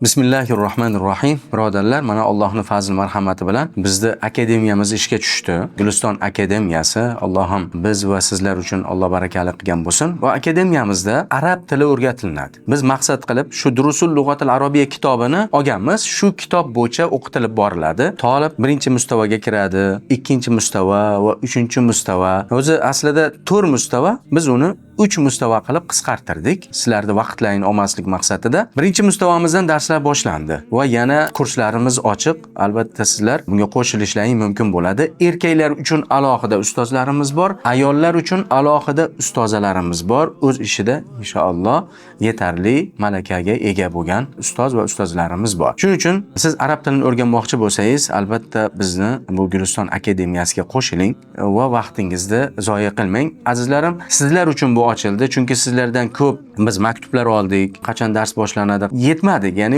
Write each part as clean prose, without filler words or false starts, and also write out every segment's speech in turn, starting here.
Bismillahirrohmanirrohim. Birodarlar, mana Allohning fazl marhamati bilan bizni akademiyamiz ishga tushdi. Guliston akademiyasi. Allohim biz va sizlar uchun Alloh barakali qilgan bo'lsin. Va akademiyamizda arab tili o'rgatiladi. Biz maqsad qilib shu Durusul Lug'atil Arabiyya kitobini olganmiz. Shu kitob bo'yicha o'qitilib boriladi. Talib birinchi mustavaga kiradi, ikkinchi mustava va uchinchi mustava. O'zi aslida 4 mustava, biz uni 3 mustava qilib qisqartirdik. Sizlarni vaqtlarini olmaslik maqsadida. Birinchi mustavamizdan darslar boshlandi va yana kurslarimiz ochiq. Albatta sizlar bunga qo'shilishlaring mumkin bo'ladi. Erkaklar uchun alohida ustozlarimiz bor, ayollar uchun alohida ustozalarimiz bor. O'z ishida inshaalloh yetarli malakaga ega bo'lgan ustoz va ustozlarimiz bor. Shuning uchun siz arab tilini o'rganmoqchi bo'lsangiz, albatta bizni bu Guliston akademiyasiga qo'shiling va vaqtingizni zoya qilmang. Azizlarim, sizlar uchun bu ochildi, chunki sizlardan ko'p biz maktublar oldik, qachon dars boshlanadi yetmadi. Ya'ni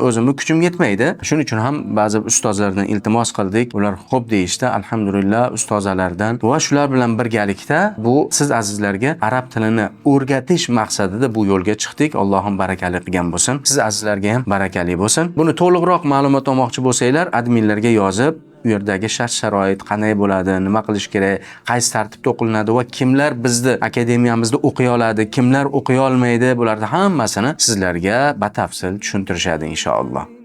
o'zimni kuchim yetmaydi. Shuning uchun ham ba'zi ustozlardan iltimos qildik. Ular xo'p deyishdi. Alhamdulillah ustozalardan va shular bilan birgalikda bu siz azizlarga arab tilini o'rgatish maqsadida bu yo'lga chiqdik. Allohim barakali qilgan bo'lsin. Siz azizlarga ham barakali bo'lsin. Buni to'liqroq ma'lumot olmoqchi bo'lsanglar, adminlarga yozib, bu yerdagi shart-sharoit qanday bo'ladi, nima qilish kerak, qaysi tartibda o'qilinadi va kimlar bizni akademiyamizda o'qiy oladi, kimlar o'qiy olmaydi, bularni hammasini sizlarga batafsil tushuntirishadi inshaalloh.